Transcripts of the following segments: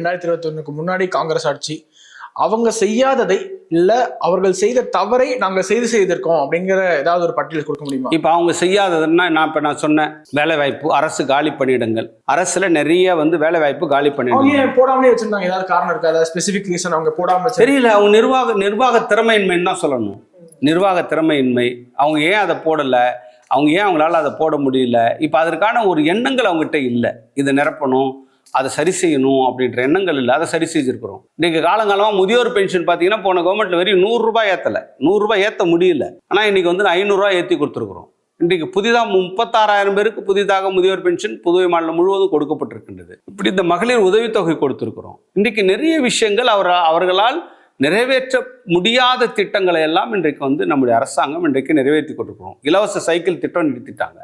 2021 முன்னாடி காங்கிரஸ் ஆட்சி அவங்க செய்யாததை இல்ல அவர்கள் செய்த தவறை நாங்கள் செய்திருக்கோம் அப்படிங்கிற ஏதாவது ஒரு பட்டியல் கொடுக்க முடியுமா? இப்போ அவங்க செய்யாததுன்னா நான் சொன்னேன், வேலை வாய்ப்பு, அரசு காலி பணியிடங்கள், அரசுல நிறைய வேலை வாய்ப்பு காலி பணியிடங்கள் போடாமலே வச்சிருந்தாங்க. ஏதாவது காரணம் இருக்கா? ஏதாவது ஸ்பெசிபிக் ரீசன் அவங்க போடாம? தெரியல. அவங்க நிர்வாக திறமையின்மைன்னு தான் சொல்லணும். நிர்வாக திறமையின்மை. அவங்க ஏன் அதை போடலை, அவங்க ஏன் அவங்களால அதை போட முடியல, இப்போ அதற்கான ஒரு எண்ணங்கள் அவங்ககிட்ட இல்லை. இதை நிரப்பணும், அதை சரி செய்யணும் அப்படின்ற எண்ணங்கள் இல்லை. அதை சரி செஞ்சுருக்கிறோம். இன்றைக்கு காலங்காலமாக முதியோர் பென்ஷன் பார்த்தீங்கன்னா போன கவர்மெண்ட்டில் வெறும் 100 ரூபாய் ஏற்றலை, 100 ரூபாய் ஏற்ற முடியல. ஆனால் இன்றைக்கி 500 ரூபாய் ஏற்றி கொடுத்துருக்குறோம். இன்றைக்கு புதிதாக 36,000 பேருக்கு புதிதாக முதியோர் பென்ஷன் புதுவை மாநிலம் முழுவதும் கொடுக்கப்பட்டிருக்கின்றது. இப்படி இந்த மகளிர் உதவித்தொகை கொடுத்துருக்குறோம். இன்றைக்கு நிறைய விஷயங்கள் அவர்களால் நிறைவேற்ற முடியாத திட்டங்களை எல்லாம் இன்றைக்கு நம்முடைய அரசாங்கம் இன்றைக்கு நிறைவேற்றி கொண்டிருக்கிறோம். இலவச சைக்கிள் திட்டம் நிறுத்திட்டாங்க.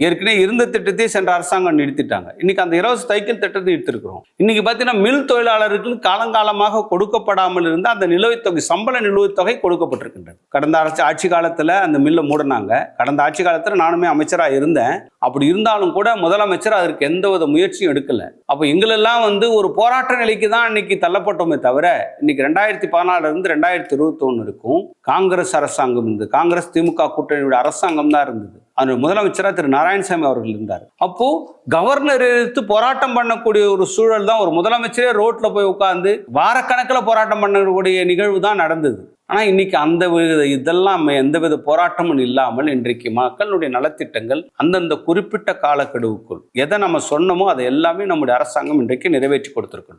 ஏற்கனவே இருந்த திட்டத்தை சென்ற அரசாங்கம் நிறுத்திட்டாங்க. இன்னைக்கு அந்த இலவச சைக்கிள் திட்டத்தை எடுத்திருக்கிறோம். இன்னைக்கு பார்த்தீங்கன்னா மில் தொழிலாளர்களுக்கு காலங்காலமாக கொடுக்கப்படாமல் இருந்த அந்த நிலுவைத் தொகை, சம்பள நிலுவைத் தொகை கொடுக்கப்பட்டிருக்கின்றது. கடந்த ஆட்சி காலத்தில் அந்த மில்லை மூடினாங்க. கடந்த ஆட்சி காலத்தில் நானுமே அமைச்சராக இருந்தேன். அப்படி இருந்தாலும் கூட முதலமைச்சர் அதற்கு எந்தவித முயற்சியும் எடுக்கல. அப்போ எங்களெல்லாம் ஒரு போராட்ட நிலைக்கு தான் இன்னைக்கு தள்ளப்பட்டோமே தவிர, இன்னைக்கு 2014 இருந்து 2021 இருக்கும் காங்கிரஸ் அரசாங்கம் இருந்தது. காங்கிரஸ் திமுக கூட்டணியோட அரசாங்கம் தான் இருந்தது. அந்த முதலமைச்சராக திரு நாராயணசாமி அவர்கள் இருந்தார். அப்போ கவர்னர் எதிர்த்து போராட்டம் பண்ணக்கூடிய ஒரு சூழல் தான், ஒரு முதலமைச்சரே ரோட்ல போய் உட்கார்ந்து வாரக்கணக்கில் போராட்டம் பண்ணக்கூடிய நிகழ்வு தான் நடந்தது. ஆனால் இன்னைக்கு இதெல்லாம் எந்தவித போராட்டமும் இல்லாமல் இன்றைக்கு மக்களுடைய நலத்திட்டங்கள் அந்தந்த குறிப்பிட்ட காலக்கெடுவுக்குள் எதை நம்ம சொன்னமோ அதை எல்லாமே நம்முடைய அரசாங்கம் இன்றைக்கு நிறைவேற்றி கொடுத்திருக்கணும்.